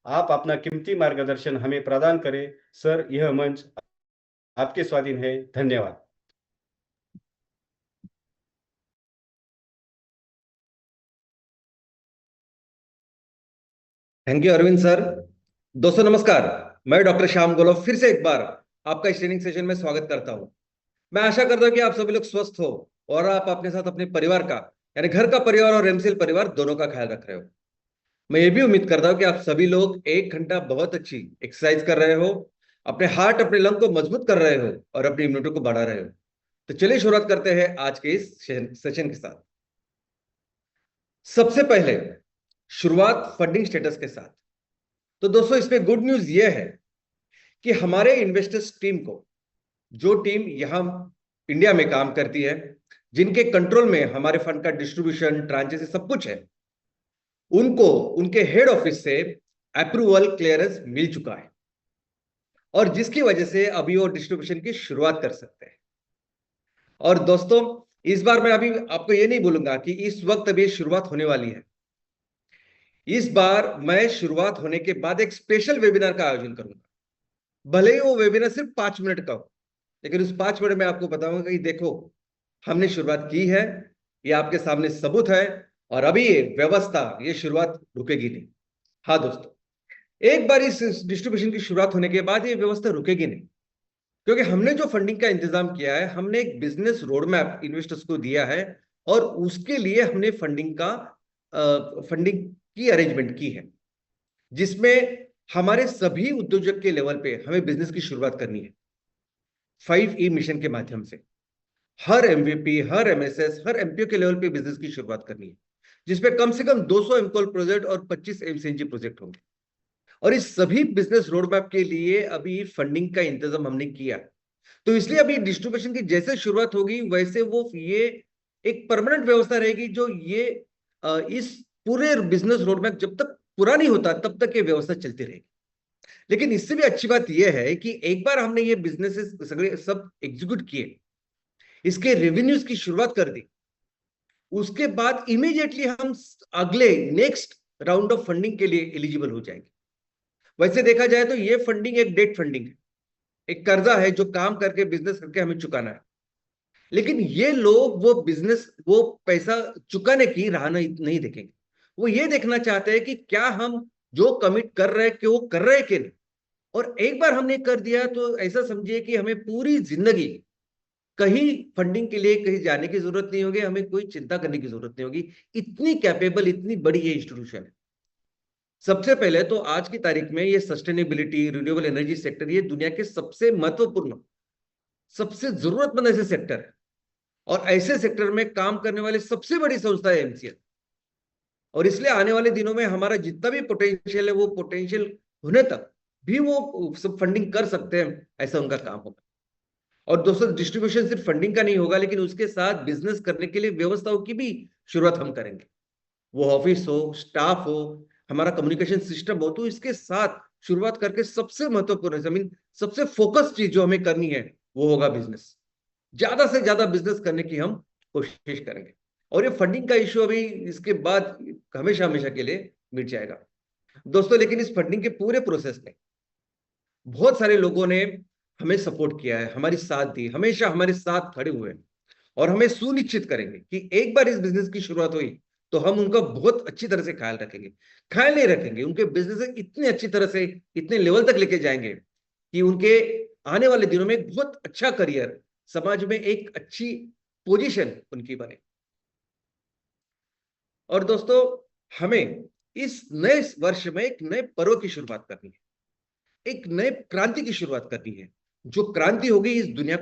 आप अपना कीमती मार्गदर्शन हमें प्रदान करें। सर, यह मंच आपके स्वाधीन है। धन्यवाद। Thank you Arvind sir. दोस्तों नमस्कार। मैं डॉक्टर श्याम गोलव फिर से एक बार आपका इस ट्रेनिंग सेशन में स्वागत करता हूं। मैं आशा करता हूं कि आप सभी लोग स्वस्थ हो और आप अपने साथ अपने परिवार का, यानी घर का परिवार और एमसीएल परिवार दोनों का ख्याल रख रहे हो। मैं ये भी उम्मीद करता हूं कि आप सभी लोग 1 घंटा बहुत अच्छी एक्सरसाइज कर रहे हो, अपने हार्ट अपने लंग को मजबूत कर रहे हो और अपनी इम्यूनिटी को बढ़ा रहे हो। तो चलिए शुरुआत करते हैं आज के इस सेशन के साथ। सबसे पहले शुरुआत फंडिंग स्टेटस के साथ। तो दोस्तों इसमें गुड न्यूज ये है कि हमारे इन्वेस्टर्स टीम को, जो टीम यहां इंडिया में काम करती है, जिनके कंट्रोल में हमारे फंड का डिस्ट्रीब्यूशन, ट्रांचेस सब कुछ है, उनको उनके हेड ऑफिस से अप्रूवल क्लियरेंस मिल चुका है और जिसकी वजह से अभी वो डिस्ट्रीब्यूशन की शुरुआत कर सकते हैं। और दोस्तों इस बार मैं अभी आपको ये नहीं बोलूंगा कि इस वक्त अभी शुरुआत होने वाली है। इस बार मैं शुरुआत होने के बाद एक स्पेशल वेबिनार का आयोजन करूंगा। भले ही वो वेबिनार सिर्फ 5 मिनट का हो, लेकिन उस 5 मिनट में आपको बताऊंगा कि देखो हमने शुरुआत की है, ये आपके सामने सबूत है और अभी ये व्यवस्था, ये शुरुआत रुकेगी नहीं। हाँ दोस्तों, एक बार इस डिस्ट्रीब्यूशन की शुरुआत होने के बाद ये व्यवस्था रुकेगी नहीं, क्योंकि हमने जो फंडिंग का इंतजाम किया है, हमने एक बिजनेस रोड मैप इन्वेस्टर्स को दिया है और उसके लिए हमने फंडिंग की अरेंजमेंट की है, जिसमें हमारे सभी उद्योजक के लेवल पे हमें बिजनेस की शुरुआत करनी है 5E मिशन के माध्यम से। हर एमवीपी, हर एमएसएस, हर एमपीओ के लेवल पे बिजनेस की शुरुआत करनी है, जिसमें कम से कम 200 एमकॉल प्रोजेक्ट और 25 एमसीएनजी प्रोजेक्ट होंगे। और इस सभी बिजनेस रोड मैप के लिए अभी फंडिंग का इंतजाम हमने किया। तो इसलिए अभी डिस्ट्रीब्यूशन की जैसे शुरुआत होगी वैसे वो ये एक परमानेंट व्यवस्था रहेगी, जो ये इस पूरे बिजनेस रोड मैप जब तक पूरा नहीं होता तब तक ये व्यवस्था चलती रहेगी। लेकिन इससे भी अच्छी बात यह है कि एक बार हमने ये बिजनेस सगळे सब एग्जीक्यूट किए, इसके रेवेन्यूज की शुरुआत कर दी, उसके बाद इमीडिएटली हम अगले नेक्स्ट राउंड ऑफ फंडिंग के लिए एलिजिबल हो जाएंगे। वैसे देखा जाए तो ये फंडिंग एक डेट फंडिंग है, एक कर्जा है जो काम करके बिजनेस करके हमें चुकाना है। लेकिन ये लोग वो पैसा चुकाने की राह नहीं देखेंगे। वो ये देखना चाहते हैं कि क्या हम जो कमिट कर रहे हैं कि वो कर रहे हैं कि नहीं। और एक बार हमने कर दिया तो ऐसा समझिए कि हमें पूरी जिंदगी कहीं फंडिंग के लिए कहीं जाने की जरूरत नहीं होगी, हमें कोई चिंता करने की जरूरत नहीं होगी। इतनी कैपेबल, इतनी बड़ी ये इंस्टीट्यूशन है। सबसे पहले तो आज की तारीख में ये सस्टेनेबिलिटी, रिन्यूएबल एनर्जी सेक्टर, ये दुनिया के सबसे महत्वपूर्ण, सबसे जरूरतमंद ऐसे सेक्टर है और ऐसे सेक्टर में काम करने वाले सबसे बड़ी संस्था है एमसीएल। और इसलिए आने वाले दिनों में हमारा जितना भी पोटेंशियल है, वो पोटेंशियल होने तक भी वो सब फंडिंग कर सकते हैं, ऐसा उनका काम होगा। और दोस्तों डिस्ट्रीब्यूशन सिर्फ फंडिंग का नहीं होगा, लेकिन उसके साथ बिजनेस करने के लिए व्यवस्थाओं की भी शुरुआत हम करेंगे। वो ऑफिस हो, स्टाफ हो, हमारा कम्युनिकेशन सिस्टम हो, तो इसके साथ शुरुआत करके सबसे महत्वपूर्ण जमीन, सबसे फोकस चीज जो हमें करनी है वो होगा बिजनेस। ज्यादा से ज्यादा बिजनेस करने की हम कोशिश करेंगे। और ये फंडिंग का इश्यू अभी इसके बाद हमेशा हमेशा के लिए मिट जाएगा दोस्तों। लेकिन इस फंडिंग के पूरे प्रोसेस में बहुत सारे लोगों ने हमें सपोर्ट किया है, हमारी साथ दी, हमेशा हमारे साथ खड़े हुए हैं। और हमें सुनिश्चित करेंगे कि एक बार इस बिजनेस की शुरुआत हुई तो हम उनका बहुत अच्छी तरह से ख्याल रखेंगे। ख्याल नहीं रखेंगे, उनके बिजनेस इतनी अच्छी तरह से इतने लेवल तक लेके जाएंगे कि उनके आने वाले दिनों में एक बहुत अच्छा करियर, समाज में एक अच्छी पोजीशन उनकी बने। और दोस्तों हमें इस नए वर्ष में एक नए पर्व की शुरुआत करनी है, एक नए क्रांति की शुरुआत करनी है। जो क्रांति होगी इस दुनिया